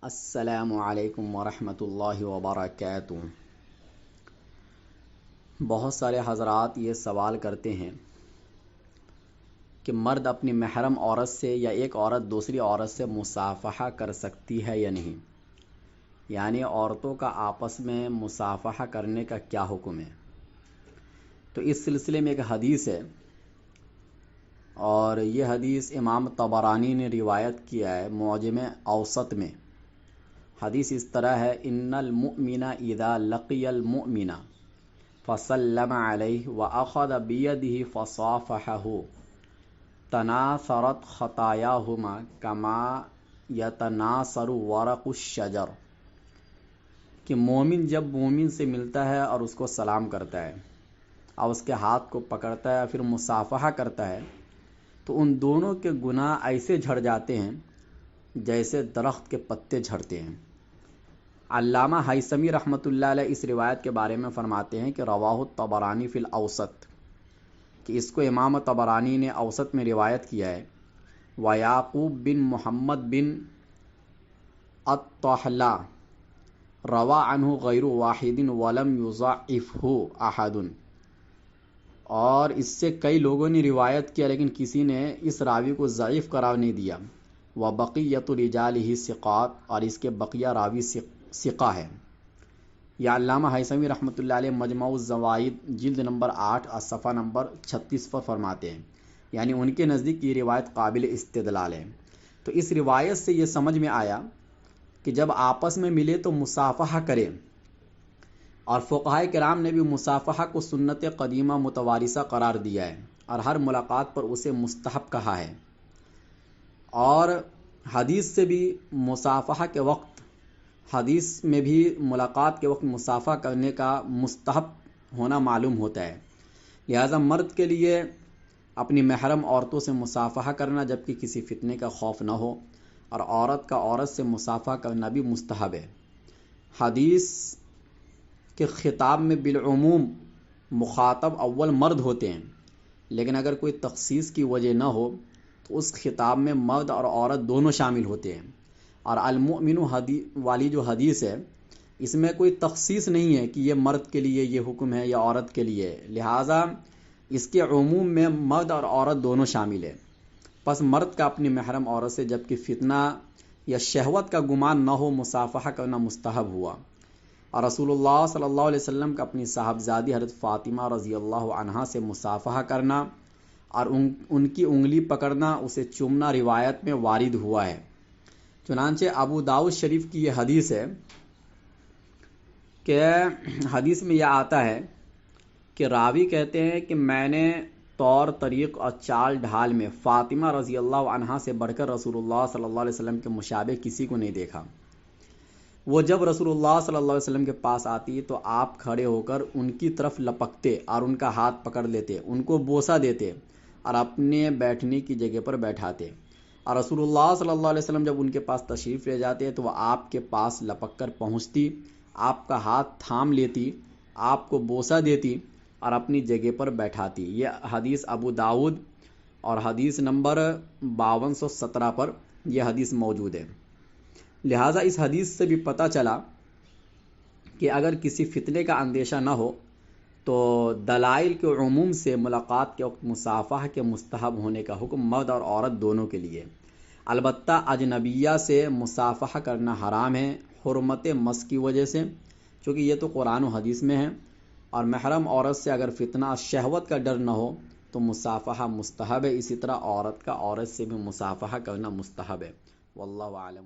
السلام علیکم ورحمۃ اللہ وبرکاتہ۔ بہت سارے حضرات یہ سوال کرتے ہیں کہ مرد اپنی محرم عورت سے یا ایک عورت دوسری عورت سے مصافحہ کر سکتی ہے یا نہیں، یعنی عورتوں کا آپس میں مصافحہ کرنے کا کیا حکم ہے۔ تو اس سلسلے میں ایک حدیث ہے، اور یہ حدیث امام طبرانی نے روایت کیا ہے معجم اوسط میں۔ حدیث اس طرح ہے: ان المؤمن اذا لقی المؤمن فسلم علیہ واخذ بیدہ فصافحہ تناثرت خطایاہما کما یتناثر ورق الشجر، کہ مومن جب مومن سے ملتا ہے اور اس کو سلام کرتا ہے اور اس کے ہاتھ کو پکڑتا ہے اور پھر مصافحہ کرتا ہے، تو ان دونوں کے گناہ ایسے جھڑ جاتے ہیں جیسے درخت کے پتے جھڑتے ہیں۔ علامہ ہیثمی رحمۃ اللہ علیہ اس روایت کے بارے میں فرماتے ہیں کہ رواہ الطبرانی فی الاوسط، کہ اس کو امام طبرانی نے اوسط میں روایت کیا ہے۔ ویعقوب بن محمد بن الطحلا روا عنہ غیر واحد ولم یضعفہ احد، اور اس سے کئی لوگوں نے روایت کیا لیکن کسی نے اس راوی کو ضعیف قرار نہیں دیا۔ وبقیۃ رجالہ ثقات، اور اس کے بقیہ راوی ثقہ ہے۔ یا علامہ ہیثمی رحمۃ اللہ علیہ مجمع الزوائد جلد نمبر 8 اور صفحہ نمبر 36 پر فرماتے ہیں، یعنی ان کے نزدیک یہ روایت قابل استدلال ہے۔ تو اس روایت سے یہ سمجھ میں آیا کہ جب آپس میں ملے تو مصافحہ کرے، اور فقہائے کرام نے بھی مصافحہ کو سنت قدیمہ متوارثہ قرار دیا ہے اور ہر ملاقات پر اسے مستحب کہا ہے۔ اور حدیث سے بھی مصافحہ کے وقت، حدیث میں بھی ملاقات کے وقت مصافحہ کرنے کا مستحب ہونا معلوم ہوتا ہے۔ لہذا مرد کے لیے اپنی محرم عورتوں سے مصافحہ کرنا جبکہ کسی فتنے کا خوف نہ ہو، اور عورت کا عورت سے مصافحہ کرنا بھی مستحب ہے۔ حدیث کے خطاب میں بالعموم مخاطب اول مرد ہوتے ہیں، لیکن اگر کوئی تخصیص کی وجہ نہ ہو تو اس خطاب میں مرد اور عورت دونوں شامل ہوتے ہیں۔ اور المؤمن والی جو حدیث ہے، اس میں کوئی تخصیص نہیں ہے کہ یہ مرد کے لیے یہ حکم ہے یا عورت کے لیے، لہٰذا اس کے عموم میں مرد اور عورت دونوں شامل ہے۔ پس مرد کا اپنی محرم عورت سے جبکہ فتنہ یا شہوت کا گمان نہ ہو مصافحہ کرنا مستحب ہوا۔ اور رسول اللہ صلی اللہ علیہ وسلم کا اپنی صاحبزادی حضرت فاطمہ رضی اللہ عنہا سے مصافحہ کرنا اور ان کی انگلی پکڑنا، اسے چومنا روایت میں وارد ہوا ہے۔ چنانچہ ابو داؤد شریف کی یہ حدیث ہے کہ حدیث میں یہ آتا ہے کہ راوی کہتے ہیں کہ میں نے طور طریق اور چال ڈھال میں فاطمہ رضی اللہ عنہا سے بڑھ کر رسول اللہ صلی اللہ علیہ وسلم کے مشابہ کسی کو نہیں دیکھا۔ وہ جب رسول اللہ صلی اللہ علیہ وسلم کے پاس آتی تو آپ کھڑے ہو کر ان کی طرف لپکتے اور ان کا ہاتھ پکڑ لیتے، ان کو بوسہ دیتے اور اپنے بیٹھنے کی جگہ پر بیٹھاتے، اور رسول اللہ صلی اللہ علیہ وسلم جب ان کے پاس تشریف لے جاتے تو وہ آپ کے پاس لپک کر پہنچتی، آپ کا ہاتھ تھام لیتی، آپ کو بوسہ دیتی اور اپنی جگہ پر بیٹھاتی۔ یہ حدیث ابو داؤد اور حدیث نمبر 5217 پر یہ حدیث موجود ہے۔ لہٰذا اس حدیث سے بھی پتہ چلا کہ اگر کسی فتنے کا اندیشہ نہ ہو تو دلائل کے عموم سے ملاقات کے وقت مصافحہ کے مستحب ہونے کا حکم مرد اور عورت دونوں کے لیے۔ البتہ اجنبیہ سے مصافحہ کرنا حرام ہے حرمت مس کی وجہ سے، چونکہ یہ تو قرآن و حدیث میں ہے، اور محرم عورت سے اگر فتنہ شہوت کا ڈر نہ ہو تو مصافحہ مستحب ہے۔ اسی طرح عورت کا عورت سے بھی مصافحہ کرنا مستحب ہے۔ واللہ اعلم۔